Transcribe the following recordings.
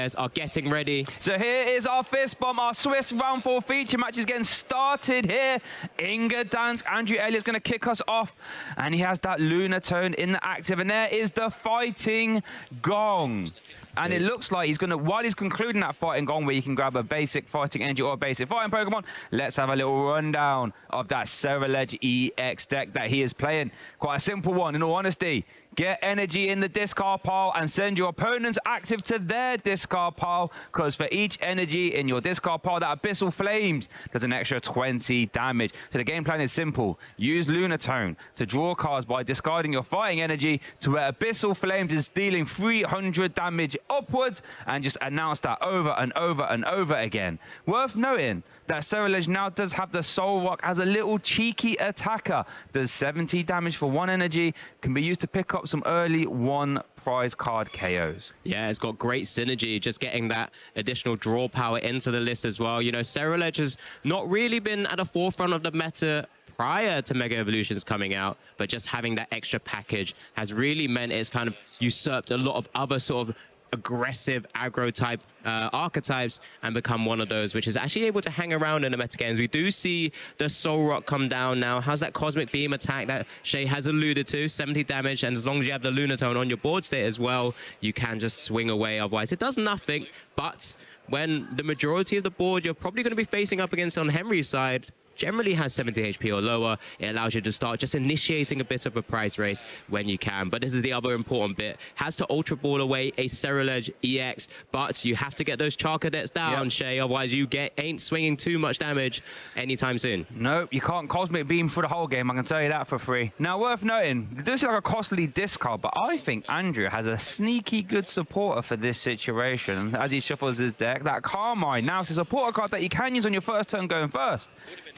players are getting ready. So here is our fist bomb, our Swiss round 4 feature match is getting started here in Gdansk. Andrew Elliott's going to kick us off, and he has that Lunar Tone in the active, and there is the Fighting Gong. And it looks like he's going to, while he's concluding that Fighting Gong, where you can grab a basic Fighting Energy or a basic Fighting Pokemon, let's have a little rundown of that Ceruledge EX deck that he is playing. Quite a simple one, in all honesty. Get energy in the discard pile and send your opponent's active to their discard pile, because for each energy in your discard pile, that Abyssal Flames does an extra 20 damage. So the game plan is simple. Use Lunar Tone to draw cards by discarding your fighting energy to where Abyssal Flames is dealing 300 damage upwards, and just announce that over and over and over again. Worth noting that Ceruledge now does have the Soul Rock as a little cheeky attacker. Does 70 damage for 1 energy, can be used to pick up some early 1 prize card KOs. Yeah, it's got great synergy, just getting that additional draw power into the list as well. You know, Ceruledge has not really been at the forefront of the meta prior to Mega Evolutions coming out, but just having that extra package has really meant it's kind of usurped a lot of other sort of aggressive aggro type archetypes and become one of those which is actually able to hang around in the meta games. We do see the Soul Rock come down now. How's that Cosmic Beam attack that Shay has alluded to? 70 damage, and as long as you have the Lunar Tone on your board state as well, you can just swing away. Otherwise it does nothing. But when the majority of the board you're probably going to be facing up against on Henry's side generally has 70 HP or lower, it allows you to start just initiating a bit of a price race when you can. But this is the other important bit. Has to Ultra Ball away a Ceruledge EX, but you have to get those Char Cadets down, Shay, otherwise you ain't swinging too much damage anytime soon. Nope, you can't Cosmic Beam for the whole game, I can tell you that for free. Now, worth noting, this is like a costly discard, but I think Andrew has a sneaky good supporter for this situation as he shuffles his deck. That Carmine, now it's a supporter card that you can use on your first turn going first.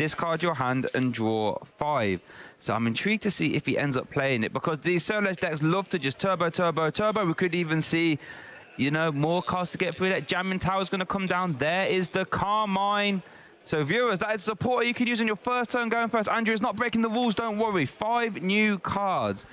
Discard your hand and draw 5. So I'm intrigued to see if he ends up playing it, because these Ceruledge decks love to just turbo, turbo, turbo. We could even see, you know, more cards to get through that. Jamming Tower is going to come down. There is the Carmine. So viewers, that is a supporter you could use on your first turn going first. Andrew is not breaking the rules, don't worry. 5 new cards.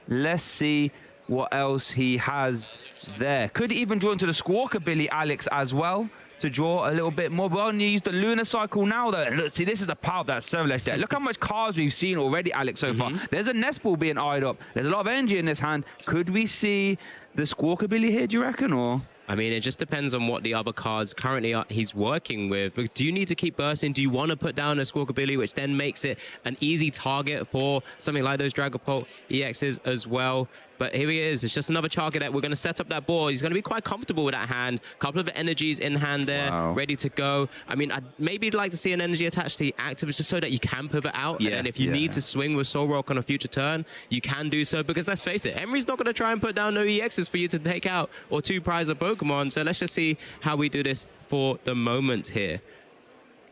Let's see what else he has there. Could even draw into the Squawkabilly Alex as well, to draw a little bit more. We'll only use the Lunar Cycle now, though. And look, see, this is the power of that Ceruledge deck. Look how much cards we've seen already, Alex, so far. There's a Nest Ball being eyed up. There's a lot of energy in this hand. Could we see the Squawkabilly here, do you reckon, or...? I mean, it just depends on what the other cards currently he's working with. But do you need to keep bursting? Do you want to put down a Squawkabilly, which then makes it an easy target for something like those Dragapult EXs as well? But here he is. It's just another Char Cadet. We're going to set up that board. He's going to be quite comfortable with that hand. A couple of energies in hand there, ready to go. I mean, I'd maybe like to see an energy attached to the active just so that you can pivot out. And then if you need to swing with Soul Rock on a future turn, you can do so. Because let's face it, Emery's not going to try and put down no EXs for you to take out or 2 prize of Pokemon. So let's just see how we do this for the moment here.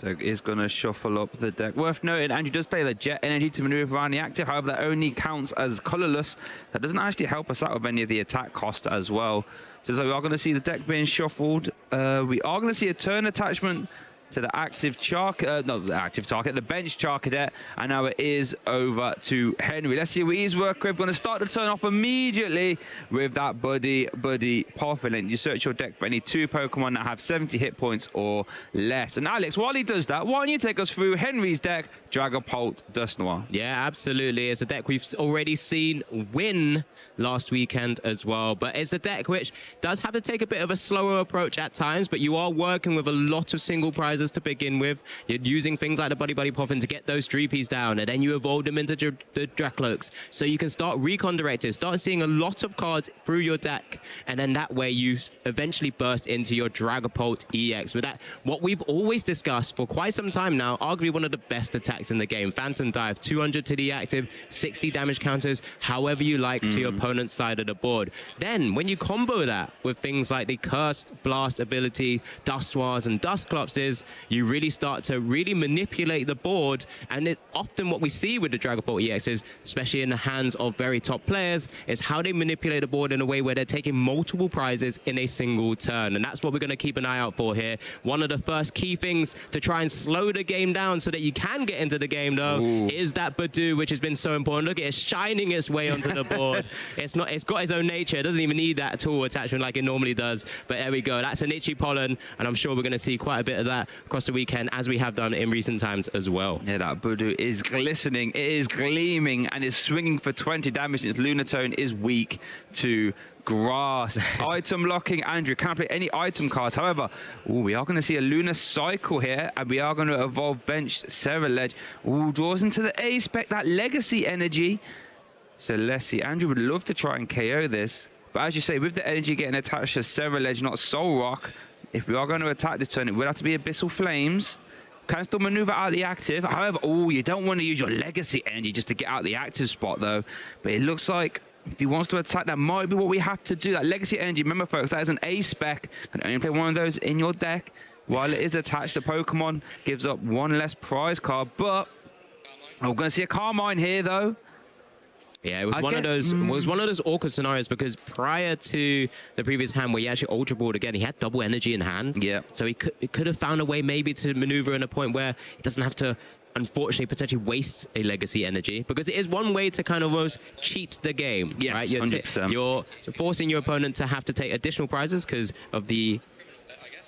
So is going to shuffle up the deck. Worth noting, Andrew does play the Jet Energy to maneuver around the active. However, that only counts as colorless. That doesn't actually help us out with any of the attack cost as well. So we are going to see the deck being shuffled. We are going to see a turn attachment to the active the bench Char Cadet, and now it is over to Henry. Let's see what he's working with. Going to start the turn off immediately with that Buddy Poffin. You search your deck for any 2 Pokemon that have 70 hit points or less. And Alex, while he does that, why don't you take us through Henry's deck, Dragapult Dusknoir? Yeah, absolutely. It's a deck we've already seen win last weekend as well, but it's a deck which does have to take a bit of a slower approach at times, but you are working with a lot of single prizes to begin with. You're using things like the Buddy Poffin to get those Dreepies down, and then you evolve them into the Dracloaks, so you can start Recon Directives, start seeing a lot of cards through your deck, and then that way you eventually burst into your Dragapult EX. With that, what we've always discussed for quite some time now, arguably one of the best attacks in the game. Phantom Dive, 200 to the active, 60 damage counters, however you like, to your opponent's side of the board. Then, when you combo that with things like the Cursed Blast ability, Dusknoirs and Dusclopses, you really start to really manipulate the board. And often what we see with the Dragapult EX is, especially in the hands of very top players, is how they manipulate the board in a way where they're taking multiple prizes in a single turn. And that's what we're going to keep an eye out for here. One of the first key things to try and slow the game down so that you can get into the game, though, is that Badoo, which has been so important. Look at it shining its way onto the board. It's got its own nature. It doesn't even need that tool attachment like it normally does. But there we go. That's an itchy pollen, and I'm sure we're going to see quite a bit of that across the weekend, as we have done in recent times as well. Yeah, that Badoo is glistening. It is gleaming and is swinging for 20 damage. Its Lunatone is weak to grass. Item locking, Andrew. Can't play any item cards. However, we are going to see a Lunar Cycle here, and we are going to evolve benched Ceruledge. Draws into the A-Spec, that Legacy energy. So let's see. Andrew would love to try and KO this. But as you say, with the energy getting attached to Ceruledge, not Soul Rock, if we are going to attack this turn, it will have to be Abyssal Flames. Can still maneuver out the active. However, you don't want to use your Legacy energy just to get out the active spot, though. But it looks like if he wants to attack, that might be what we have to do. That Legacy energy, remember, folks, that is an A-Spec. You can only play one of those in your deck. While it is attached, the Pokemon gives up one less prize card. But we're going to see a Carmine here, though. Yeah, it was one of those awkward scenarios, because prior to the previous hand where he actually Ultra Balled again, he had double energy in hand. Yeah. So he could have found a way maybe to maneuver in a point where he doesn't have to, unfortunately, potentially waste a Legacy energy, because it is one way to kind of almost cheat the game. Yes, right? 100%. You're forcing your opponent to have to take additional prizes because of the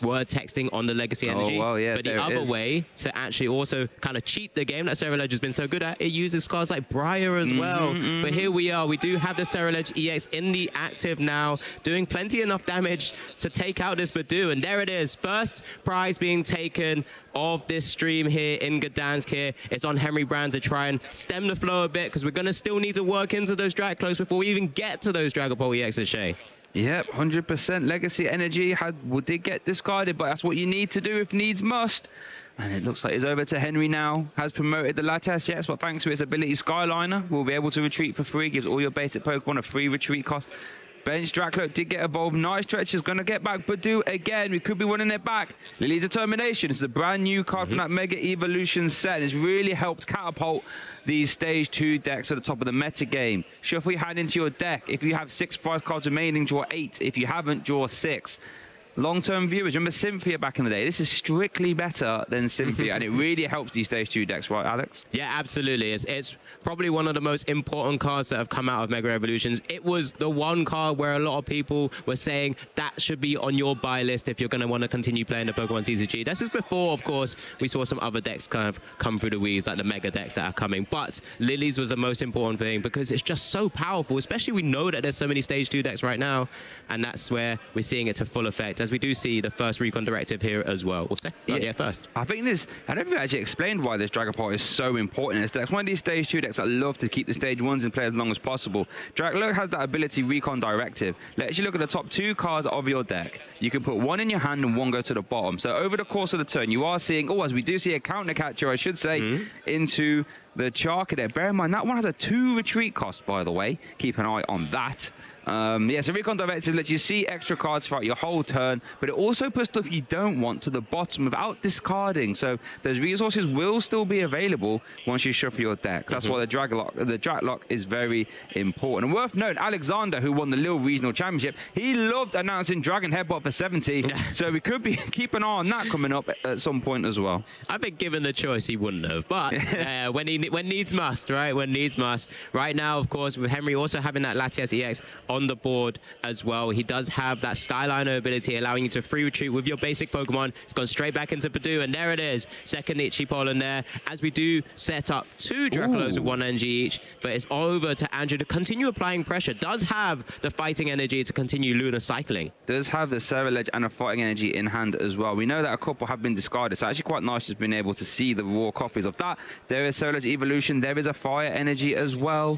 word texting on the Legacy energy. Yeah, but the other way to actually also kind of cheat the game that Ceruledge has been so good at, it uses cards like Briar as well. But here we are. We do have the Ceruledge EX in the active now, doing plenty enough damage to take out this Badoo. And there it is. First prize being taken of this stream here in Gdansk here. It's on Henry Brand to try and stem the flow a bit, because we're going to still need to work into those drag close before we even get to those Dragapult EXs, Shay. Yep, 100% Legacy energy did get discarded, but that's what you need to do if needs must. And it looks like it's over to Henry now. Has promoted the Latias, yes, but thanks to its ability, Skyliner will be able to retreat for free. Gives all your basic Pokemon a free retreat cost. Bench Draclo did get evolved. Nice Stretch is going to get back Badoo again. We could be winning it back. Lily's Determination is a brand new card from that Mega Evolution set. It's really helped catapult these Stage 2 decks to the top of the meta game. Shuffle your hand into your deck. If you have 6 prize cards remaining, draw 8. If you haven't, draw 6. Long-term viewers, remember Cynthia back in the day? This is strictly better than Cynthia, and it really helps these Stage 2 decks, right, Alex? Yeah, absolutely. It's probably one of the most important cards that have come out of Mega Evolutions. It was the one card where a lot of people were saying that should be on your buy list if you're going to want to continue playing the Pokemon TCG. This is before, of course, we saw some other decks kind of come through the weeds, like the Mega decks that are coming. But Lily's was the most important thing, because it's just so powerful, especially we know that there's so many Stage 2 decks right now, and that's where we're seeing it to full effect, as we do see the first Recon Directive here as well. First. I don't think I actually explained why this Dragapult is so important in this deck. It's one of these Stage 2 decks that love to keep the Stage 1s in play as long as possible. Draclo has that ability, Recon Directive. Lets you look at the top 2 cards of your deck. You can put 1 in your hand and 1 go to the bottom. So over the course of the turn, you are seeing, as we do see a counter catcher, I should say, into the Charker deck. Bear in mind, that one has a 2 retreat cost, by the way. Keep an eye on that. So Recon Directive lets you see extra cards throughout your whole turn, but it also puts stuff you don't want to the bottom without discarding. So those resources will still be available once you shuffle your deck. That's why the Draglock is very important. And worth noting, Alexander, who won the Lille Regional Championship, he loved announcing Dragon Headbutt for 70. So we could be keep an eye on that coming up at some point as well. I think given the choice, he wouldn't have. But when needs must, right? When needs must. Right now, of course, with Henry also having that Latias EX on the board as well. He does have that Skyliner ability, allowing you to free retreat with your basic Pokemon. It's gone straight back into Badoo, and there it is. Second Itchy Pollen there, as we do set up 2 Dracolos with 1 energy each, but it's over to Andrew to continue applying pressure. Does have the fighting energy to continue Lunar cycling. Does have the Ceruledge and a fighting energy in hand as well. We know that a couple have been discarded, so actually quite nice just being able to see the raw copies of that. There is Ceruledge Evolution. There is a fire energy as well.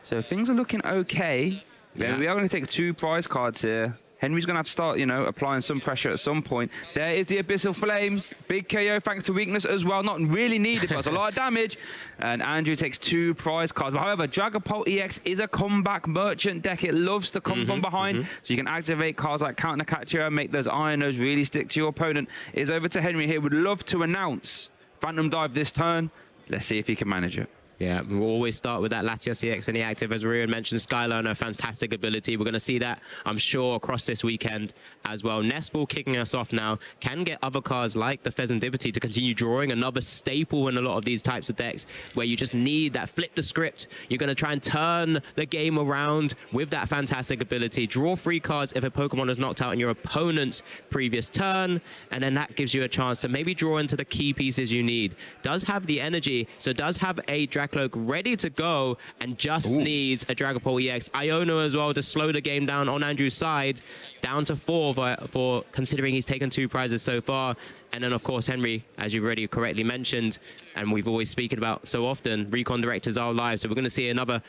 So things are looking okay. Yeah. We are going to take 2 prize cards here. Henry's going to have to start, you know, applying some pressure at some point. There is the Abyssal Flames. Big KO thanks to weakness as well. Not really needed, but it's a lot of damage. And Andrew takes 2 prize cards. However, Dragapult EX is a comeback merchant deck. It loves to come from behind. So you can activate cards like Counter Catcher and make those Ionos really stick to your opponent. It's over to Henry here. Would love to announce Phantom Dive this turn. Let's see if he can manage it. Yeah, we'll always start with that Latios EX in the active. As Rian mentioned, Skyline, a fantastic ability. We're going to see that, I'm sure, across this weekend as well. Nestball kicking us off now can get other cards like the Pheasantipity to continue drawing. Another staple in a lot of these types of decks where you just need that flip the script. You're going to try and turn the game around with that fantastic ability. Draw 3 cards if a Pokemon is knocked out in your opponent's previous turn, and then that gives you a chance to maybe draw into the key pieces you need. Does have the energy, so does have a Dracloak ready to go, and just needs a Dragapult EX. Iono as well to slow the game down on Andrew's side, down to 4 for considering he's taken 2 prizes so far. And then, of course, Henry, as you've already correctly mentioned, and we've always spoken about so often, Recon Directors are live, so we're going to see another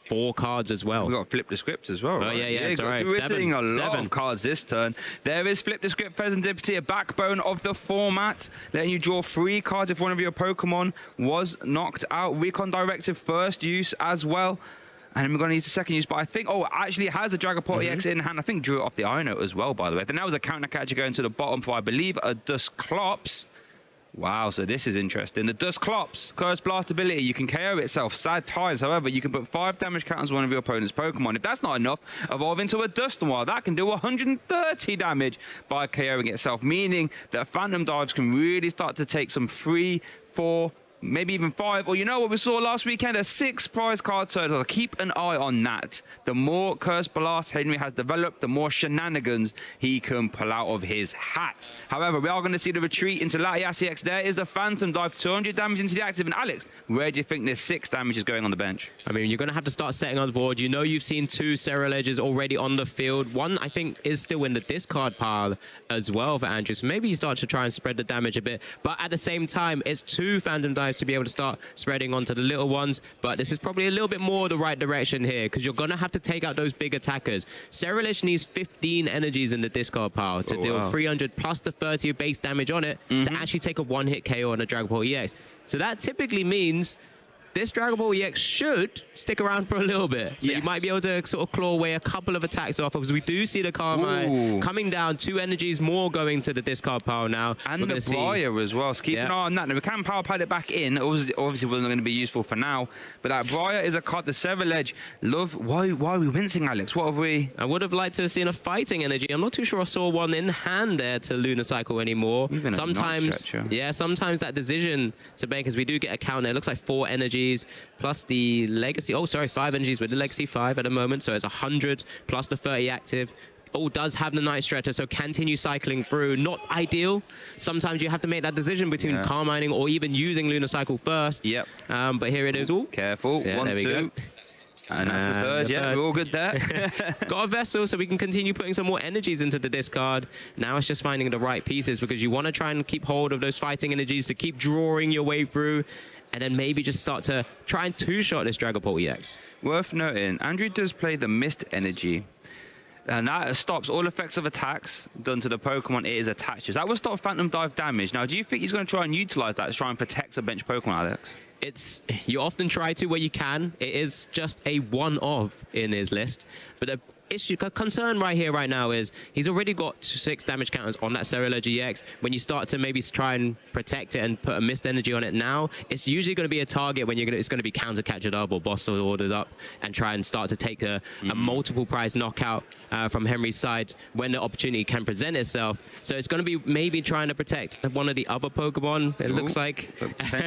4 cards as well. We've got Flip the Script as well, right? Oh, yeah, sorry. So we're seeing a lot of cards this turn. There is Flip the Script, Pheasantipity, a backbone of the format, letting you draw 3 cards if one of your Pokemon was knocked out. Recon Directive first use as well. And we're going to use the second use, but I think, actually has the Dragapult EX in hand. I think drew it off the Iono as well, by the way. Then that was a Counter Catcher going to the bottom for, I believe, a Dusclops. Wow, so this is interesting. The Dusclops, Curse Blast ability, you can KO itself, sad times. However, you can put 5 damage counters on one of your opponent's Pokemon. If that's not enough, evolve into a Dusknoir. That can do 130 damage by KOing itself, meaning that Phantom Dives can really start to take some 3, 4, maybe even 5, or you know what we saw last weekend, a 6 prize card total. Keep an eye on that. The more Curse Blast Henry has developed, the more shenanigans he can pull out of his hat. However, we are going to see the retreat into Latias EX. There is the Phantom Dive, 200 damage into the active. And Alex, where do you think this 6 damage is going on the bench? I mean, you're going to have to start setting on the board. You know you've seen 2 Ceruledges already on the field. One, I think, is still in the discard pile as well for Andrew. So maybe you start to try and spread the damage a bit. But at the same time, it's 2 Phantom Dives to be able to start spreading onto the little ones. But this is probably a little bit more the right direction here, because you're going to have to take out those big attackers. Ceruledge needs 15 energies in the discard pile to deal 300 plus the 30 of base damage on it to actually take a 1-hit KO on a Dragapult EX. So that typically means this Dragapult EX should stick around for a little bit. So you might be able to sort of claw away a couple of attacks off, because we do see the Carmine coming down, 2 energies more going to the discard pile now. And the Briar as well, so keep an eye on that. Now, we can power pad it back in. Obviously wasn't going to be useful for now, but that Briar is a card, the Ceruledge. Love, why are we wincing, Alex? What have we? I would have liked to have seen a fighting energy. I'm not too sure I saw one in hand there to Lunar Cycle anymore. Even sometimes, sometimes that decision to make, as we do get a counter, it looks like 4 energies plus the legacy. 5 energies with the legacy 5 at the moment, so it's 100 plus the 30 active. Does have the Night Stretcher, so continue cycling through. Not ideal. Sometimes you have to make that decision between Carmining or even using Lunar Cycle first. But here it is. Careful. 1, 2. And that's the third. We're all good there. Got a Vessel, so we can continue putting some more energies into the discard. Now it's just finding the right pieces, because you want to try and keep hold of those fighting energies to keep drawing your way through, and then maybe just start to try and 2-shot this Dragapult EX. Worth noting, Andrew does play the Mist Energy. And that stops all effects of attacks done to the Pokemon it is attached to. That will stop Phantom Dive damage. Now, do you think he's going to try and utilize that to try and protect a bench Pokemon, Alex? You often try to where you can. It is just a one-of in his list. But the concern right here, right now, is he's already got 6 damage counters on that Ceruledge EX. When you start to maybe try and protect it and put a Mist Energy on it now, it's usually going to be a target when it's going to be Counter Catchered up or Boss ordered up and try and start to take a multiple prize knockout from Henry's side when the opportunity can present itself. So it's going to be maybe trying to protect one of the other Pokemon. It looks like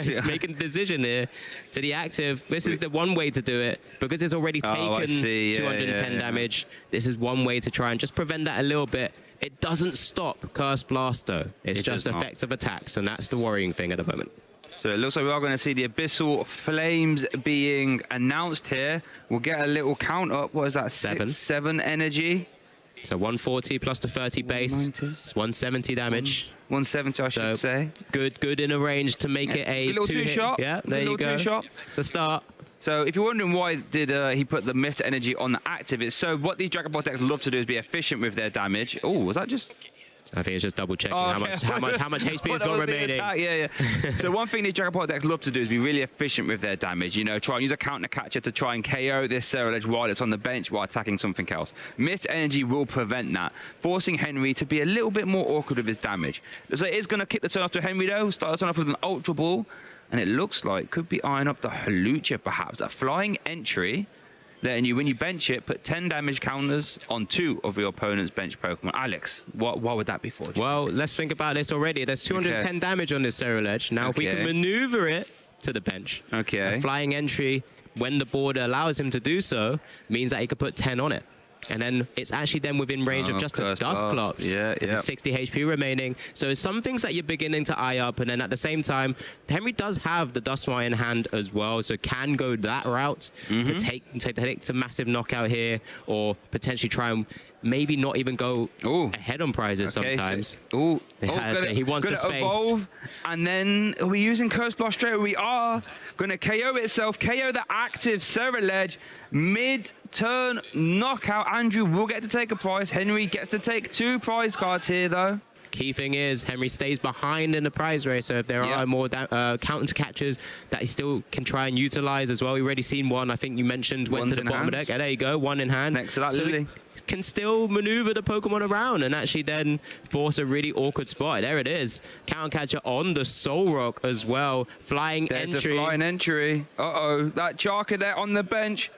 he's making the decision here to the active. This is the one way to do it, because it's already taken 210 damage. This is one way to try and just prevent that a little bit. It doesn't stop Curse Blast, though. It's just effects of attacks, and that's the worrying thing at the moment. So it looks like we are going to see the Abyssal Flames being announced here. We'll get a little count up. What is that? 7 energy. So 140 plus the 30 base. It's 170 damage. 170, I should say. Good in a range to make it a little 2-shot. Yeah, there you go. 2-shot. It's a start. So if you're wondering why did he put the Mist Energy on the active, it's so what these Dragapult decks love to do is be efficient with their damage. Oh, was that just... I think it's just double checking Oh, okay. how much HP has got remaining. Yeah. So one thing these Dragapult decks love to do is be really efficient with their damage. You know, try and use a counter catcher to try and KO this Ceruledge while it's on the bench while attacking something else. Mist Energy will prevent that, forcing Henry to be a little bit more awkward with his damage. So it is going to kick the turn off to Henry though. Start the turn off with an Ultra Ball, and it looks like could be eyeing up the Hawlucha perhaps. A flying entry. Then when you bench it, put 10 damage counters on 2 of your opponent's bench Pokemon. Alex, what would that be for? Well, let's think about this already. There's 210 damage on this Ceruledge. Now, if we can maneuver it to the bench, a flying entry, when the board allows him to do so, means that he could put 10 on it. And then it's actually then within range of just a Dusclops. It's 60 HP remaining. So it's some things that you're beginning to eye up. And then at the same time, Henry does have the Duskmire in hand as well. So can go that route to take the massive knockout here, or potentially try and maybe not even go ahead on prizes sometimes. So, he wants the space. Evolve, and then are we using Curse Blast straight? We are going to KO itself, KO the active Ceruledge, mid-turn knockout. Andrew will get to take a prize. Henry gets to take 2 prize cards here, though. Key thing is Henry stays behind in the prize race, so if there are more counter catchers that he still can try and utilize as well. We've already seen one, I think you mentioned, went to the bottom of the deck. There you go, 1 in hand. Next to that Lily. Can still maneuver the Pokemon around and actually then force a really awkward spot. There it is. Counter catcher on the Soul Rock as well. Flying entry. There's the flying entry. Uh-oh, that Charcadet on the bench.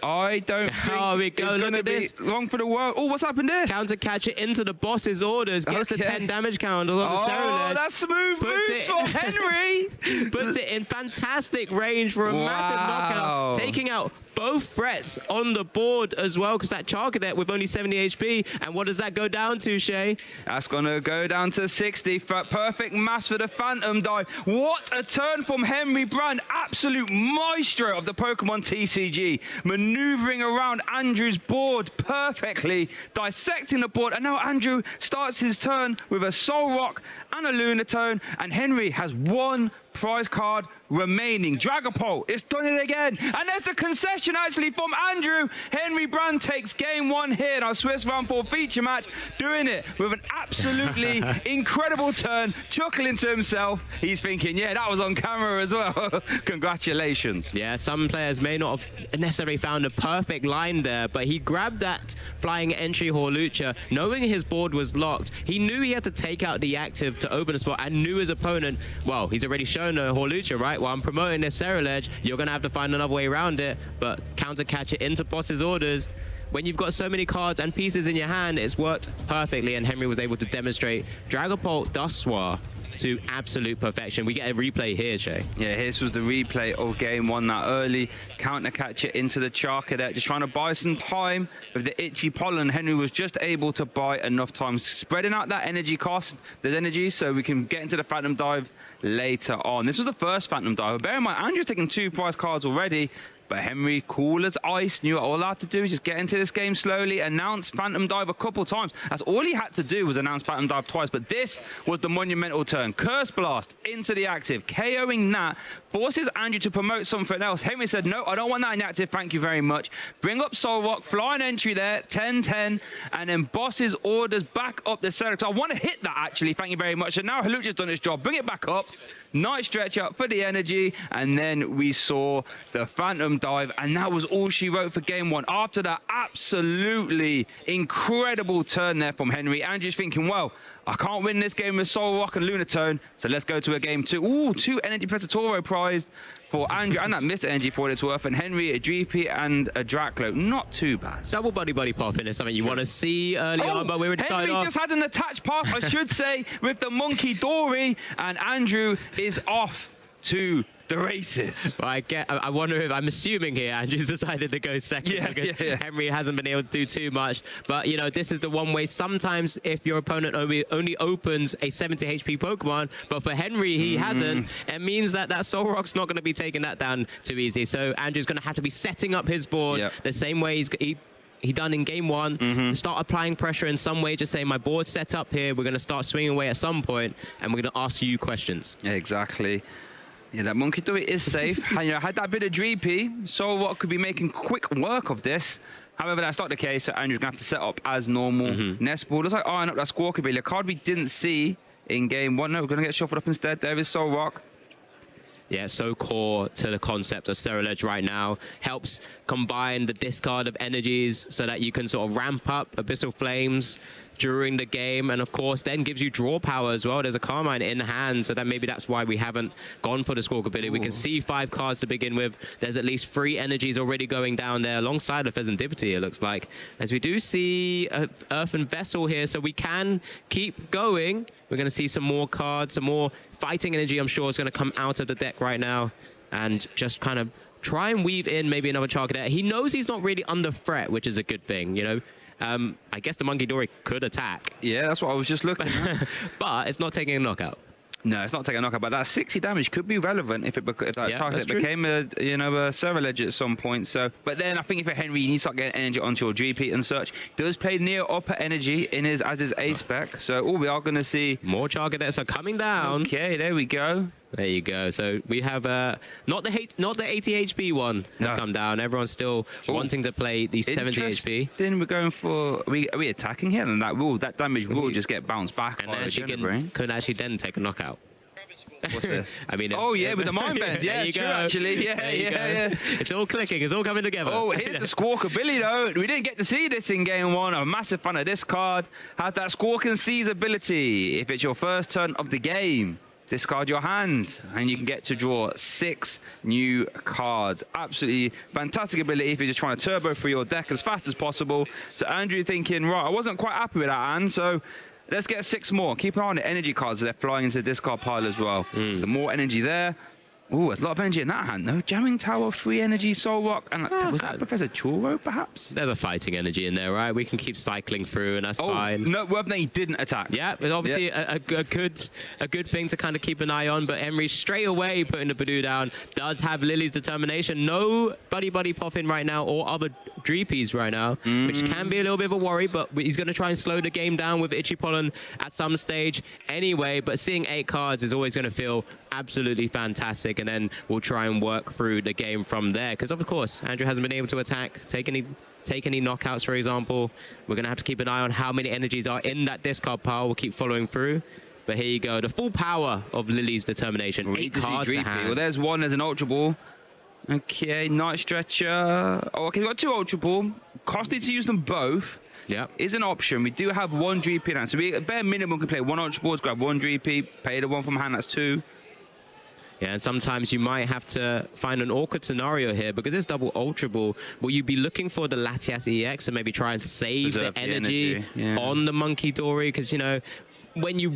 I don't think it's going to be long for the world. Oh, what's happened there? Counter catcher into the boss's orders. Gets the 10 damage count on the Ceruledge. Oh, that's smooth moves from Henry. Puts it in fantastic range for a massive knockout. Taking out both threats on the board as well, because that Charcadet with only 70 HP. And what does that go down to, Shay? That's going to go down to 60. Perfect mass for the Phantom Dive. What a turn from Henry Brand. Absolute maestro of the Pokemon TCG. Maneuvering around Andrew's board perfectly. Dissecting the board. And now Andrew starts his turn with a Soul Rock and a Lunatone. And Henry has 1 prize card remaining. Dragapult, it's done it again. And there's the concession actually from Andrew. Henry Brand takes game 1 here in our Swiss Round 4 feature match, doing it with an absolutely incredible turn, chuckling to himself. He's thinking, yeah, that was on camera as well. Congratulations. Yeah, some players may not have necessarily found a perfect line there, but he grabbed that flying entry Hawlucha, knowing his board was locked. He knew he had to take out the active to open a spot, and knew his opponent, well, he's already shown a Hawlucha, right? Well, I'm promoting this Ceruledge. You're going to have to find another way around it, but counter catch it into boss's orders. When you've got so many cards and pieces in your hand, it's worked perfectly, and Henry was able to demonstrate Dragapult Duskmire to absolute perfection. We get a replay here, Shay. Yeah, this was the replay of game 1, that early counter catcher into the Charcadet, just trying to buy some time with the itchy pollen. Henry was just able to buy enough time, spreading out that energy cost, the energy, so we can get into the Phantom Dive later on. This was the first Phantom Dive. Bear in mind, Andrew's taken 2 prize cards already, but Henry, cool as ice, knew all I had to do is just get into this game slowly, announce Phantom Dive a couple times. That's all he had to do, was announce Phantom Dive twice, but this was the monumental turn. Curse Blast into the active, KOing that, forces Andrew to promote something else. Henry said, no, I don't want that in the active, thank you very much. Bring up Soul Rock, flying entry there, 10-10, and then boss's orders back up the Ceruledge. I want to hit that, actually, thank you very much. And now Hawlucha's done his job. Bring it back up. Nice stretch up for the energy, and then we saw the Phantom Dive, and that was all she wrote for game 1. After that absolutely incredible turn there from Henry, Andrew's thinking, well, I can't win this game with Soul Rock and Lunatone, so let's go to a game 2. Ooh, 2 Energy Predatoro prized for Andrew, and that Mr. Energy for what it's worth, and Henry, a GP and a Draclo. Not too bad. Double buddy popping is something you want to see early on, but we already started off. Henry just had an attached pass, I should say, with the Monkey Dory, and Andrew is off to the races. Well, I wonder if, I'm assuming here, Andrew's decided to go second because Henry hasn't been able to do too much. But, you know, this is the one way. Sometimes if your opponent only opens a 70 HP Pokemon, but for Henry, he hasn't, it means that that Soul Rock's not going to be taking that down too easy. So Andrew's going to have to be setting up his board the same way he done in game 1, start applying pressure in some way, just saying my board's set up here, we're going to start swinging away at some point, and we're going to ask you questions. Yeah, exactly. Yeah, that Monkey Dory is safe. And, you know, had that bit of Dreepy, Solrock could be making quick work of this. However, that's not the case, so Andrew's going to have to set up as normal. Nest Ball looks like eyeing up that Squawkabilly, a card we didn't see in game one. No, we're going to get shuffled up instead. There is Solrock. Yeah, so core to the concept of Ceruledge right now. Helps combine the discard of energies so that you can sort of ramp up Abyssal Flames during the game, and of course then gives you draw power as well. There's a Carmine in hand, so that maybe that's why we haven't gone for the Squawkabilly. We can see 5 cards to begin with. There's at least 3 energies already going down there alongside of Pheasantipity, it looks like. As we do see an Earthen Vessel here, so we can keep going. We're going to see some more cards, some more fighting energy, I'm sure, is going to come out of the deck right now, and just kind of try and weave in maybe another Charcadet. He knows he's not really under threat, which is a good thing, you know. I guess the Monkey Dory could attack. Yeah, that's what I was just looking at. But it's not taking a knockout. No, it's not taking a knockout, but that 60 damage could be relevant if that Charcadet became a Ceruledge at some point. So, but then I think if you're Henry, you need to start getting energy onto your GP and such. Does play near upper energy in his A spec. So, we are going to see more Charcadets are coming down. Okay, there we go. There you go. So we have not the 80 HP one has come down. Everyone's still wanting to play the 70 HP. Then we're going for are we attacking here? And that damage will just get bounced back. And actually could actually then take a knockout. What's this? I mean, with the mind bend. Yeah, true, actually. Yeah. It's all clicking. It's all coming together. Oh, here's the Squawkabilly, though. We didn't get to see this in game one. I'm a massive fan of this card. Has that Squawk and Seize ability. If it's your first turn of the game, discard your hand, and you can get to draw 6 new cards. Absolutely fantastic ability if you're just trying to turbo through your deck as fast as possible. So Andrew thinking, right, I wasn't quite happy with that hand, so let's get 6 more. Keep an eye on the energy cards as they're flying into the discard pile as well. So more energy there. Oh, there's a lot of energy in that hand, though. Jamming Tower, 3 energy, Solrock, and was that Professor Churro, perhaps? There's a fighting energy in there, right? We can keep cycling through, and that's fine. No, that he didn't attack. Yeah, it's obviously a good thing to kind of keep an eye on, but Henry straight away putting the Badoo down. Does have Lily's determination. No Buddy Poffin right now, or other Dreepies right now, which can be a little bit of a worry, but he's going to try and slow the game down with Itchy Pollen at some stage anyway, but seeing 8 cards is always going to feel absolutely fantastic, and then we'll try and work through the game from there, because of course Andrew hasn't been able to attack, take any knockouts, for example. We're going to have to keep an eye on how many energies are in that discard pile. We'll keep following through. But here you go, the full power of Lily's determination. 8 cards to hand. Well, there's one, there's an Ultra Ball. Okay, Night Stretcher. Oh, okay, we've got 2 Ultra Ball. Costly to use them both. Yeah, is an option. We do have 1 Dreepy in hand, so we at bare minimum can play 1 Ultra Ball, grab 1 Dreepy, pay the 1 from hand, that's 2. Yeah, and sometimes you might have to find an awkward scenario here because it's double Ultra Ball. Will you be looking for the Latias EX and maybe try and save the energy on the Monkey Dory? Because, you know, when you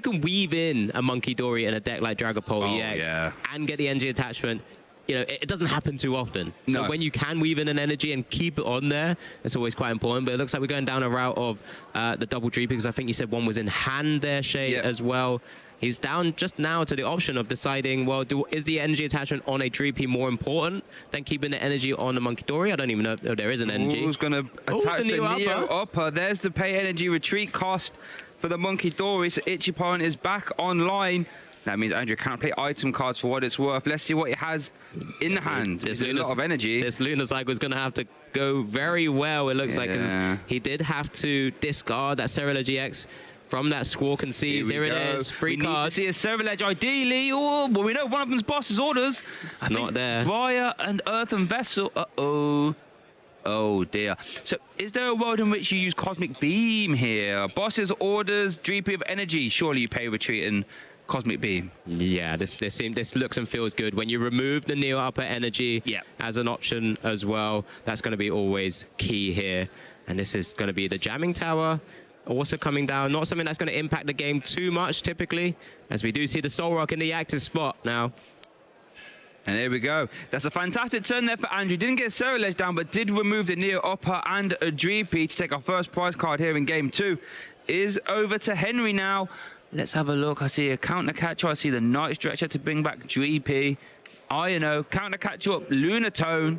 can weave in a Monkey Dory in a deck like Dragapult EX and get the energy attachment, you know, it doesn't happen too often. So when you can weave in an energy and keep it on there, it's always quite important. But it looks like we're going down a route of the double Dreepy, because I think you said 1 was in hand there, Shay, as well. He's down just now to the option of deciding, well, is the energy attachment on a Dreepy more important than keeping the energy on the Monkey Dory? I don't even know if there is an energy. Who's going to attack the Neo Upper? There's the pay energy retreat cost for the Monkey Dory. So Itchy Pollen is back online. That means Andrew can't play item cards for what it's worth. Let's see what he has in the hand. There's a lot of energy. This Lunar Cycle is going to have to go very well, it looks like, because he did have to discard that Ceruledge EX from that Squawk and Seize. Here it is. 3 cards. We need to see a Ceruledge ideally. Oh, well, we know one of them's boss's orders. It's not there. Briar and Earthen Vessel. Oh dear. So is there a world in which you use Cosmic Beam here? Boss's orders, Dreepy of energy. Surely you pay retreat and Cosmic Beam. Yeah, this looks and feels good. When you remove the Neo Upper energy as an option as well, that's going to be always key here. And this is going to be the Jamming Tower also coming down. Not something that's going to impact the game too much typically, as we do see the Solrock in the active spot now. And there we go. That's a fantastic turn there for Andrew. Didn't get Ceruledge down, but did remove the Neo Upper and a Dreepy to take our first prize card here in game 2. Is over to Henry now. Let's have a look. I see a Counter Catcher. I see the Night Stretcher to bring back Dreepy. Counter Catcher up, Lunatone.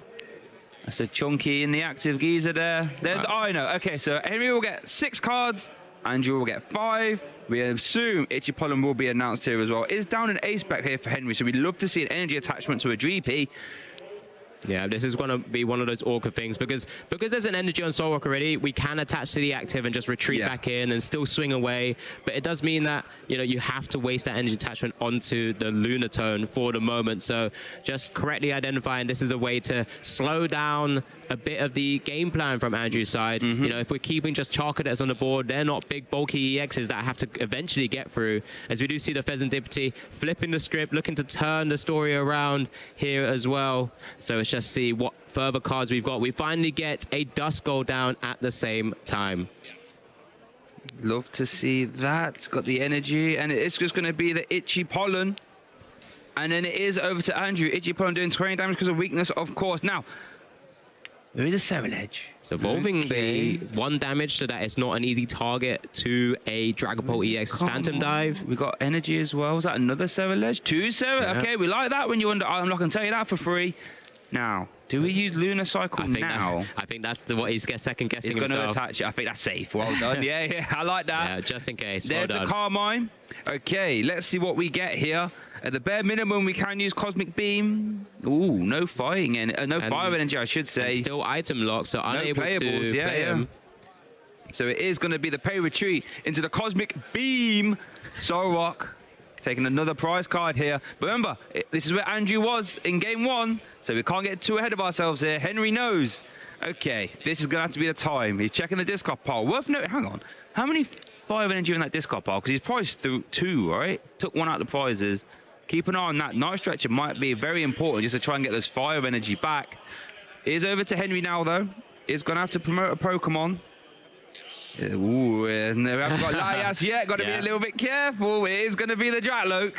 That's a Chunky in the active Geezer there. There's the Okay, so Henry will get 6 cards Andrew will get 5. We assume Ichipollen will be announced here as well. Is down an ace back here for Henry, so we'd love to see an energy attachment to a GP. Yeah, this is going to be one of those awkward things because there's an energy on Solrock already. We can attach to the active and just retreat back in and still swing away. But it does mean that, you know, you have to waste that energy attachment onto the Lunatone for the moment. So just correctly identifying this is a way to slow down a bit of the game plan from Andrew's side. You know, if we're keeping just Charcadets on the board, they're not big bulky EXs that have to eventually get through. As we do see the Pheasant Dipty flipping the script, looking to turn the story around here as well. So it's just see what further cards we've got. We finally get a Dusk Goal down at the same time. Love to see that. Got the energy, and it's just going to be the Ichipollen. And then it is over to Andrew. Ichipollen doing 20 damage because of weakness, of course. Now, there is a Ceruledge. So evolving the 1 damage so that it's not an easy target to a Dragapult EX Phantom Dive. We got energy as well. Was that another Ceruledge? 2 Ceruledge. Yeah. Okay, we like that when you under. I'm not going to tell you that for free. Now, do we use Lunar Cycle now? I think that's what he's second guessing He's himself. going to attach it. I think that's safe. Well done. Yeah, I like that. Yeah, just in case. There's Well the done. Carmine. Okay, let's see what we get here. At the bare minimum, we can use Cosmic Beam. Ooh, no fighting and no fire energy, I should say. And still item lock, so unable to playables, play him. So it is going to be the pay retreat into the Cosmic Beam. Solrock taking another prize card here. But remember, this is where Andrew was in game 1, so we can't get too ahead of ourselves here. Henry knows. Okay, this is going to have to be the time. He's checking the discard pile. Worth noting, hang on. How many fire energy in that discard pile? Because he's priced through 2, right? Took 1 out of the prizes. Keep an eye on that. Night Stretcher might be very important just to try and get those fire energy back. It is over to Henry now, though. He's going to have to promote a Pokemon. Ooh, we haven't got Laias yet. Got to be a little bit careful. It is going to be the Dratloak.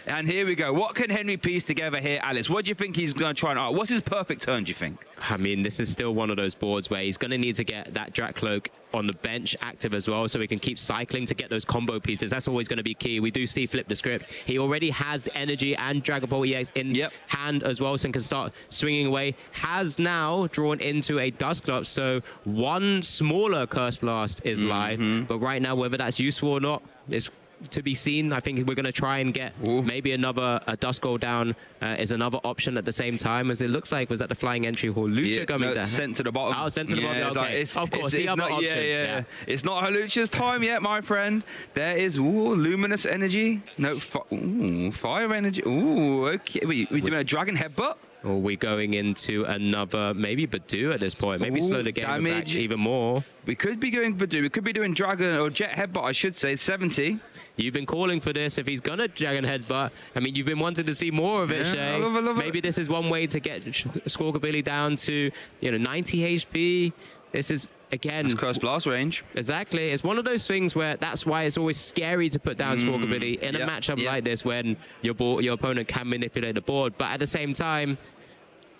And here we go. What can Henry piece together here, Alice? What do you think he's going to try and... what's his perfect turn, do you think? I mean, this is still one of those boards where he's going to need to get that Dratloak on the bench active as well, so he can keep cycling to get those combo pieces. That's always going to be key. We do see flip the script. He already has energy and Dragapult EX in hand as well, so he can start swinging away. Has now drawn into a Dusclops, so 1 smaller Curse Blast is live. But right now, whether that's useful or not, is to be seen. I think we're going to try and get maybe another Dusk Goal down is another option at the same time, as it looks like. Was that the Flying Entry Hall? Lucha coming to sent to the bottom. Oh, sent to the bottom. Okay. Of course, the other option. It's not Halucha's time yet, my friend. There is Luminous Energy. No, Fire Energy. Ooh, okay. We doing a Dragon Headbutt? Or are we going into another, maybe Badoo at this point? Maybe slow the game back even more. We could be going Badoo. We could be doing Dragon or Jet Headbutt, I should say, 70. You've been calling for this. If he's going to Dragon Headbutt, I mean, you've been wanting to see more of it, Shay. I love maybe this is one way to get Squawkabilly down to, 90 HP. This is, again... That's Curse Blast range. Exactly. It's one of those things where that's why it's always scary to put down Squawkabilly in a matchup like this when your opponent can manipulate the board. But at the same time,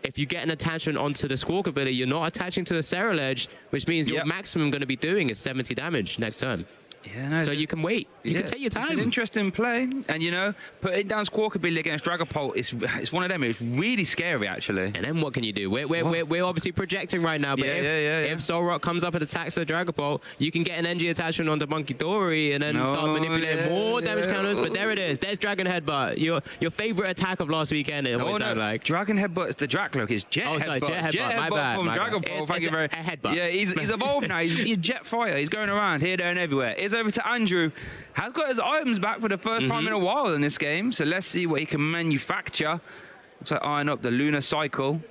if you get an attachment onto the Squawkabilly, you're not attaching to the Ceruledge, which means your maximum going to be doing is 70 damage next turn. Yeah, no, so you can wait. You can take your time. It's an interesting play. And, putting down Squawkabilly against Dragapult, it's one of them. It's really scary, actually. And then what can you do? We're obviously projecting right now, but if Solrock comes up and attacks the Dragapult, you can get an energy attachment onto Monkey Dory and then start manipulating more damage counters. But there it is. There's Dragon Headbutt. Your favorite attack of last weekend, it always sounded like. Dragon Headbutt is the Dratloak. It's Jet Headbutt. Sorry, Jet Headbutt. My bad. From Dragapult. Thank you very much. Headbutt. Yeah, he's evolved now. He's Jet Fire. He's going around here, there, and everywhere. It's over to Andrew. Has got his items back for the first time in a while in this game. So let's see what he can manufacture. So iron up the Lunar Cycle.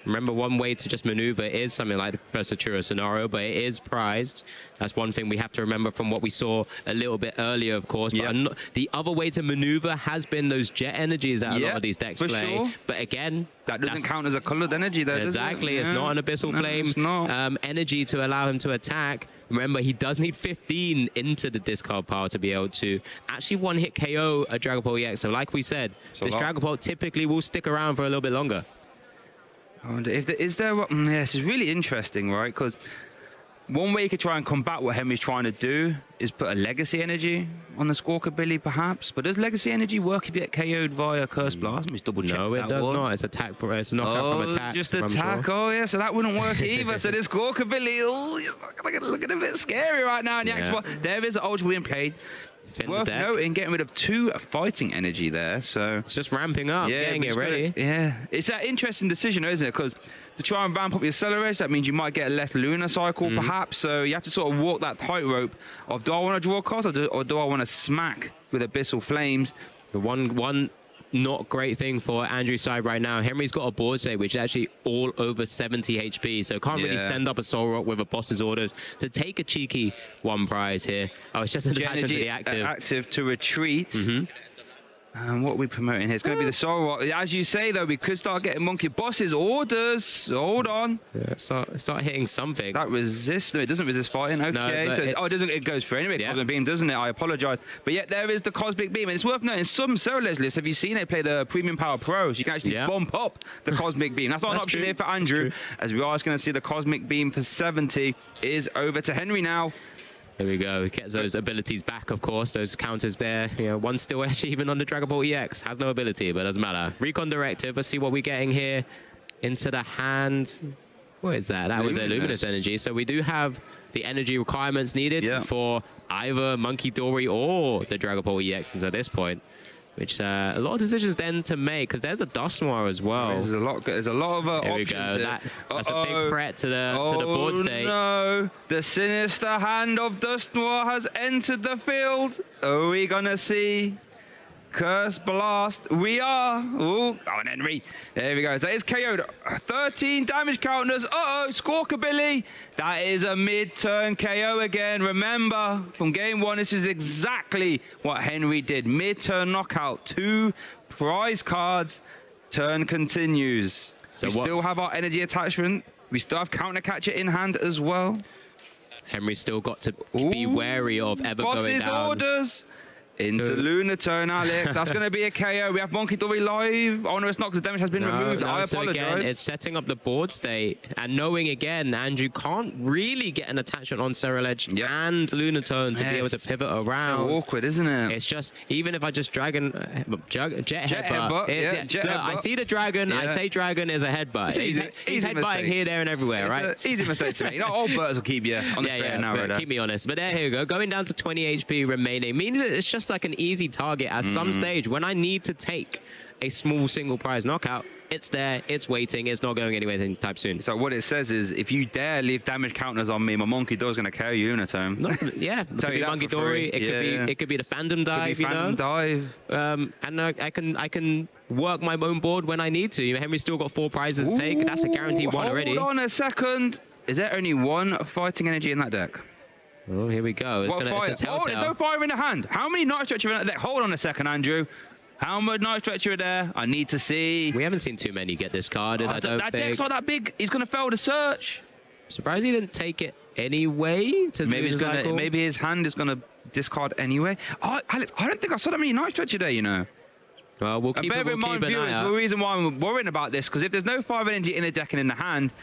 Remember, one way to just maneuver is something like the Professor Churro scenario, but it is prized. That's one thing we have to remember from what we saw a little bit earlier, of course. But the other way to maneuver has been those jet energies that a lot of these decks play. Sure. But again, that doesn't count as a colored energy, though. Exactly. It's not an Abyssal Flame energy to allow him to attack. Remember, he does need 15 into the discard pile to be able to actually one-hit KO a Dragapult EX. So like we said, this Dragapult typically will stick around for a little bit longer. I wonder if there is there. This is really interesting, right? Because One way you could try and combat what Henry's trying to do is put a Legacy Energy on the Squawkabilly, perhaps. But does Legacy Energy work if you get KO'd via Curse Blast? Let me just double check. No, it does not. It's attack. It's knockout from attack. Just attack. Sure. Oh, yeah, so that wouldn't work either. So this Squawkabilly, looking a bit scary right now in the action spot. There is an Ultra being played. Worth noting, getting rid of 2 fighting energy there. So it's just ramping up, getting it ready. It's that interesting decision, isn't it? Because to try and ramp up your Ceruledge, that means you might get a less lunar cycle, perhaps. So you have to sort of walk that tightrope of, do I want to draw cards or do I want to smack with Abyssal Flames? The one not great thing for Andrew's side right now, Henry's got a board state which is actually all over 70 HP, so can't really send up a Soul Rock with a boss's orders to take a cheeky 1 prize here. Oh, it's just an attachment for the active. Active to retreat. And what are we promoting here? It's going to be the Soul Rock. As you say, though, we could start getting monkey boss's orders. Hold on. Yeah, start hitting something. That resists. No, it doesn't resist fighting. Okay. No, so it goes for anyway. Cosmic Beam, doesn't it? I apologize. But yet there is the Cosmic Beam. And it's worth noting, some Ceruledge lists, have you seen they play the Premium Power Pros? You can actually bump up the Cosmic Beam. That's not an option here for Andrew. As we are just going to see the Cosmic Beam for 70 is over to Henry now. There we go. He gets those abilities back, of course. Those counters there. You know, one's still actually even on the Dragapult EX. Has no ability, but doesn't matter. Recon Directive. Let's see what we're getting here into the hand. What is that? That was a Luminous Energy. So we do have the energy requirements needed for either Monkey Dory or the Dragapult EXs at this point. Which a lot of decisions then to make, because there's a Dustnoir as well. There's a lot of options. There we go. That's a big threat to the board state. No, the sinister hand of Dustnoir has entered the field. Are we gonna see Curse Blast? We are. Oh, go on, Henry. There we go. That is KO'd. 13 damage counters. Squawkabilly. That is a mid-turn KO again. Remember, from game 1, this is exactly what Henry did. Mid-turn knockout. 2 prize cards. Turn continues. So we still have our energy attachment. We still have Counter Catcher in hand as well. Henry's still got to be wary of ever going down. Orders. Into Lunar Turn, Alex. That's going to be a KO. We have Monkey Dory live. Onerous Knock, the damage has been removed. I apologize. So again, it's setting up the board state and knowing again, Andrew can't really get an attachment on Ceruledge and Lunar Turn to be able to pivot around. So awkward, isn't it? It's just, even if I just Jet Headbutt. I see the dragon. I say dragon is a headbutt. He's headbutting here, there, and everywhere, right? Easy mistake to make. You know, old birds will keep you on the straight and narrow. Keep me honest. But there you go. Going down to 20 HP remaining means that it's just like an easy target at some stage. When I need to take a small single prize knockout, it's there, it's waiting, it's not going anywhere anytime soon. So what it says is, if you dare leave damage counters on me, my Monkey Dory's going to carry you in a turn. Yeah, it could be Monkey Dory, it could be the Fandom Dive, and I can work my own board when I need to. Henry's still got 4 prizes to take. That's a guaranteed one already. Hold on a second. Is there only 1 fighting energy in that deck? Oh, here we go. It's there's no fire in the hand. How many Night Stretcher in that deck? Hold on a second, Andrew. How much Night Stretcher are there? I need to see. We haven't seen too many get discarded, I don't think. That deck's not that big. He's going to fail the search. Surprised he didn't take it anyway. Maybe his hand is going to discard anyway. Oh, Alex, I don't think I saw that many Night Stretcher there, you know. Well, we'll keep an eye out. The reason why I'm worrying about this, because if there's no 5 energy in the deck and in the hand,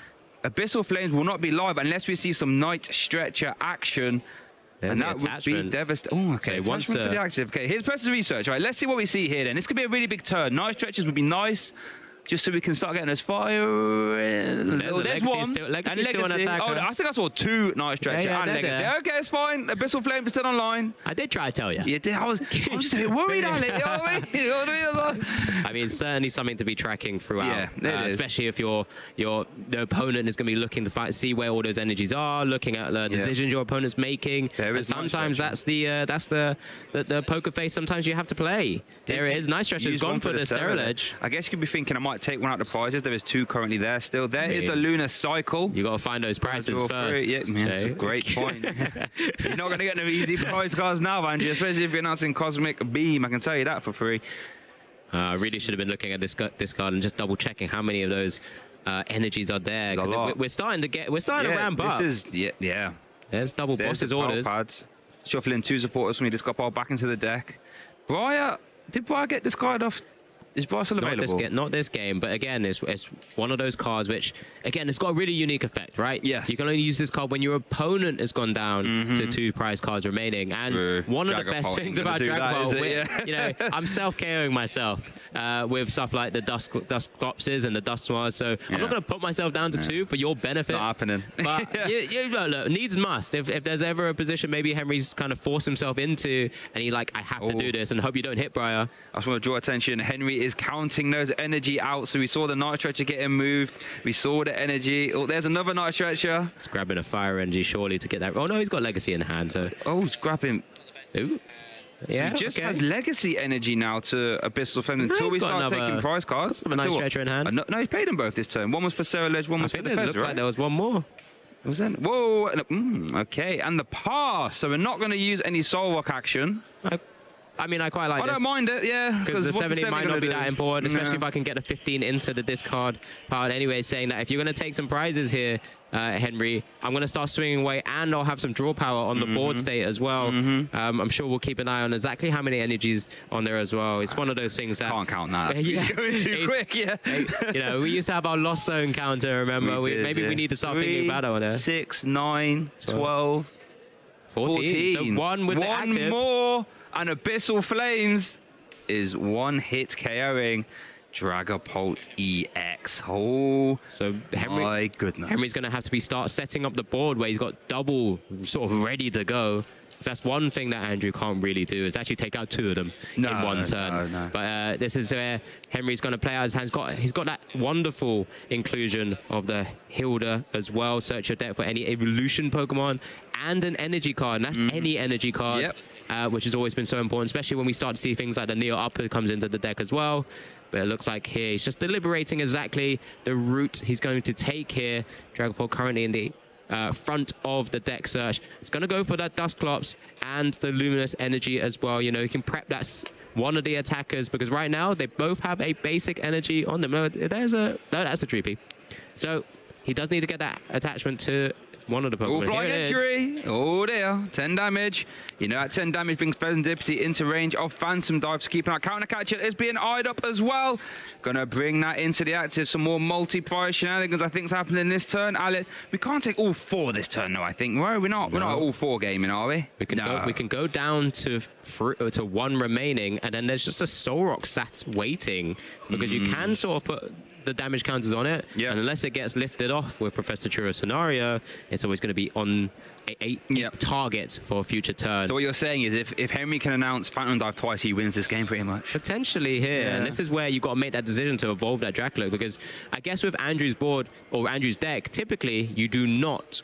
Abyssal Flames will not be live unless we see some Night Stretcher action. There's and that would be devastating. Oh, okay. Attachment to the active. Okay, here's Press's research. All right, let's see what we see here then. This could be a really big turn. Night Stretchers would be nice, just so we can start getting those fire. There's one. Legacy still an attacker. Oh, I think I saw 2 Night Stretcher and Legacy. Okay, it's fine. Abyssal Flame is still online. I did try to tell you. You did. I was just a bit worried, Alex. You know what I mean? I mean, certainly something to be tracking throughout. Yeah, especially if the opponent is going to be looking to see where all those energies are, looking at the decisions your opponent's making. And sometimes that's the poker face. Sometimes you have to play. There it is. Night Stretcher's gone for the Ceruledge. I guess you could be thinking I might take one out of the prizes. There is 2 currently there still. There is the Lunar Cycle. You got to find those prizes first. Yeah, that's a great point. You're not going to get no easy prize cards now, Andrew, especially if you're announcing Cosmic Beam. I can tell you that for free. I really should have been looking at this card and just double checking how many of those energies are there. We're starting to ramp up. This is There's double boss's orders. Pads. Shuffling 2 supporters from me. Just got back into the deck. Did Briar get discarded off Is Bryce still available? Not this game, but again, it's one of those cards which, again, it's got a really unique effect, right? Yes. You can only use this card when your opponent has gone down to 2 prize cards remaining. And one of the best things about Dragapult, you know, I'm self-KOing myself with stuff like the Dusclopses and the Dusknoirs, so I'm not going to put myself down to 2 for your benefit. Not happening. But look, needs must. If there's ever a position maybe Henry's kind of forced himself into, and he like, I have to do this, and hope you don't hit Briar. I just want to draw attention. Henry is counting those energy out. So we saw the Night Stretcher getting moved. We saw the energy. Oh, there's another Night Stretcher. He's grabbing a Fire Energy surely to get that. Oh no, he's got Legacy in hand. So. Oh, he's grabbing. Ooh. Yeah, so he just has Legacy energy now to Abyssal Flame until we start taking prize cards. A Night Stretcher in hand. No, he's played them both this turn. One was for Ceruledge, one was for the Fez, looked like there was one more. Was that? Whoa. Okay, and the pass. So we're not going to use any Soul Rock action. I mean, I quite like this. I don't mind it, yeah. Because the 70 might not be that important, especially if I can get a 15 into the discard part. Anyway, saying that if you're going to take some prizes here, Henry, I'm going to start swinging away, and I'll have some draw power on the board state as well. I'm sure we'll keep an eye on exactly how many energies on there as well. It's one of those things that... Can't count that. He's going too quick, yeah. You know, we used to have our Lost Zone counter, remember? Maybe we need to start thinking about it on there. 6, 9, 12, 14. So one with the active. One more, and Abyssal Flames is one hit KOing Dragapult EX. Oh, so my goodness. Henry's going to have to start setting up the board where he's got double sort of ready to go. So that's one thing that Andrew can't really do, is actually take out 2 of them in one turn. No. But this is where Henry's going to play out his hands. He's got that wonderful inclusion of the Hilda as well. Search your deck for any evolution Pokemon and an energy card. And that's any energy card, which has always been so important, especially when we start to see things like the Neo Upper comes into the deck as well. But it looks like here he's just deliberating exactly the route he's going to take here. Dragapult currently in the front of the deck search. It's going to go for that Dusclops and the Luminous Energy as well. You know, you can prep that one of the attackers, because right now they both have a basic energy on them. No, that's a Troopy. So he does need to get that attachment to one of the Pokemon. Flying injury. Oh dear. 10 damage. You know that 10 damage brings Serendipity into range of Phantom Dive to keep an eye. Counter Catcher is being eyed up as well. Gonna bring that into the active. Some more multi-prize shenanigans I think is happening this turn. Alex, we can't take all 4 this turn though, I think. Right? We're not all 4 gaming, are we? We can go down to 1 remaining, and then there's just a Soul Rock sat waiting, because you can sort of put the damage counters on it, and unless it gets lifted off with Professor Churro scenario, it's always going to be on a target for a future turn. So what you're saying is if Henry can announce Phantom Dive twice, he wins this game pretty much. Potentially here, and this is where you got to make that decision to evolve that Dracula, because I guess with Andrew's board or Andrew's deck, typically you do not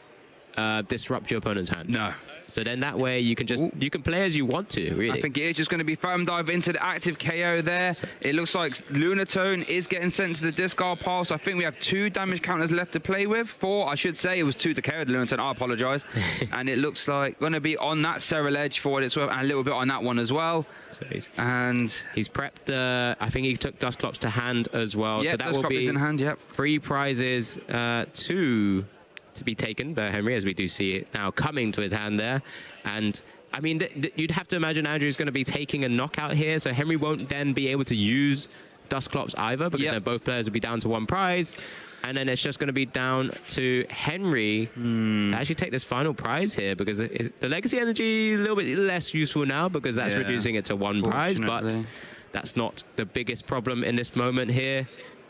disrupt your opponent's hand. No. So then that way you can just play as you want to, really. I think it is just going to be Phantom Dive into the active KO there. It looks like Lunatone is getting sent to the discard pile, so I think we have 2 damage counters left to play with. 4, I should say. It was 2 to KO the Lunatone, I apologise. And it looks like going to be on that Ceruledge for what it's worth, and a little bit on that one as well. So he's prepped, I think he took Dusclops to hand as well. Yeah, so that will be in hand, 3 prizes to be taken by Henry, as we do see it now coming to his hand there. And I mean, you'd have to imagine Andrew's going to be taking a knockout here, so Henry won't then be able to use Dusclops either, because both players will be down to 1 prize, and then it's just going to be down to Henry to actually take this final prize here, because the Legacy Energy a little bit less useful now, because that's reducing it to 1 prize, but that's not the biggest problem in this moment here,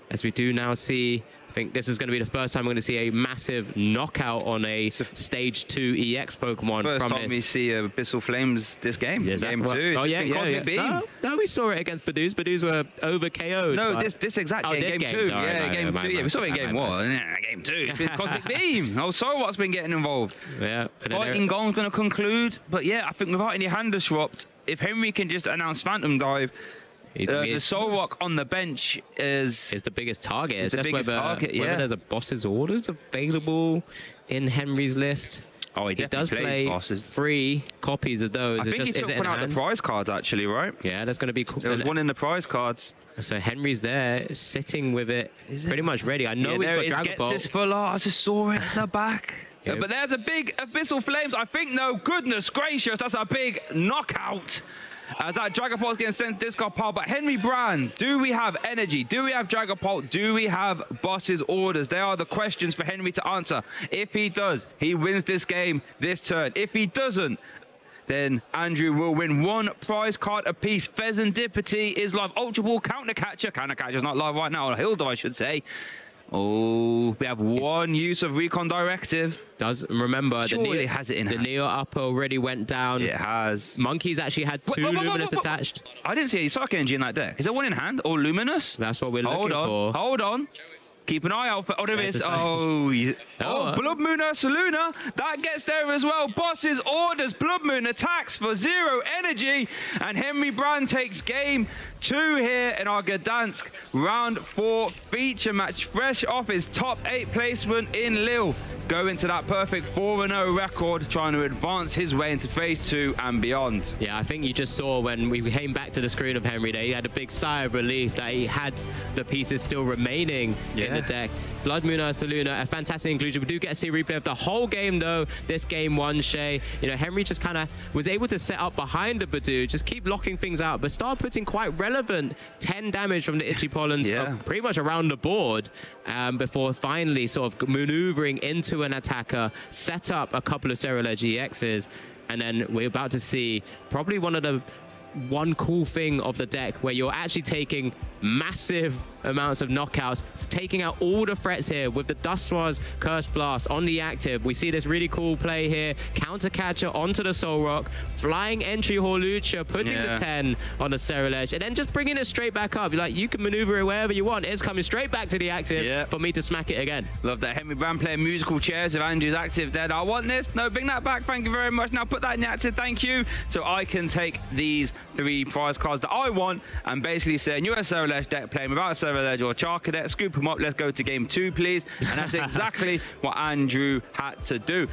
as we do now see. I think this is going to be the first time we're going to see a massive knockout on a Stage 2 EX Pokemon. First time we see Abyssal Flames this game. Game 2. Oh, yeah. Beam. No, we saw it against Badooz. Badooz were over KO'd. No, this exact game. Game 2. Sorry, Game 2. Yeah, we saw it in Game 1. Game 2. It's been Cosmic Beam. Oh, Sorowat's been getting involved. Yeah. Fighting Gon's going to conclude. But yeah, I think without any hand disrupt, if Henry can just announce Phantom Dive, the Soul Rock on the bench is the biggest target. It's the biggest target, whether there's a Boss's Orders available in Henry's list. Oh, he does play bosses. 3 copies of those. I think he took one out the prize cards, actually, right? Yeah, that's going to be cool. There was one in the prize cards. So Henry's there, sitting with it pretty much ready. I know he's got Dragapult. Gets his full art. I just saw it at the back. Yeah, but there's a big Abyssal Flames. I think, no, goodness gracious, that's a big knockout. as that Dragapult's getting sent to discard pile. But Henry Brand, do we have energy? Do we have Dragapult? Do we have boss's orders? They are the questions for Henry to answer. If he does, he wins this game this turn. If he doesn't, then Andrew will win one prize card apiece. Pheasantipity is live. Ultra Ball, Counter Catcher's not live right now, or Hilda, I should say. Oh, we have one use of Recon Directive. Does remember Surely has it in the hand. Neo Upper already went down. It has. Monkey's actually had two Luminous attached. I didn't see any Psychic Energy in that deck. Is there one in hand or Luminous? That's what we're looking for. Hold on. Keep an eye out for. Oh, there There's is. the Oh, Blood Moon Ursaluna. That gets there as well. Boss's orders. Blood Moon attacks for 0 energy. And Henry Brand takes game 2 here in our Gdansk round 4 feature match. Fresh off his top 8 placement in Lille. Going to that perfect 4-0 record, trying to advance his way into phase 2 and beyond. Yeah, I think you just saw when we came back to the screen of Henry there, he had a big sigh of relief that he had the pieces still remaining in the deck. Blood Moon Ursaluna, a fantastic inclusion. We do get to see a replay of the whole game though. This game one, Shay. You know, Henry just kind of was able to set up behind the Badoo, just keep locking things out, but start putting quite relevant 10 damage from the Itchy Pollens pretty much around the board before finally sort of maneuvering into an attacker, set up a couple of Ceruledge EXs, and then we're about to see probably one cool thing of the deck where you're actually taking massive amounts of knockouts, taking out all the threats here with the Dustwas Curse Blast on the active. We see this really cool play here. Counter Catcher onto the Soul Rock, flying entry Horlucha, putting the 10 on the Ceruledge, and then just bringing it straight back up. You're like, you can maneuver it wherever you want. It's coming straight back to the active for me to smack it again. Love that. Henry Brand playing musical chairs of Andrew's active there. I want this. No, bring that back. Thank you very much. Now put that in the active. Thank you. So I can take these 3 prize cards that I want and basically say, you're a Ceruledge deck playing without a Ceruledge or Charcadet, scoop them up. Let's go to game 2, please. And that's exactly what Andrew had to do.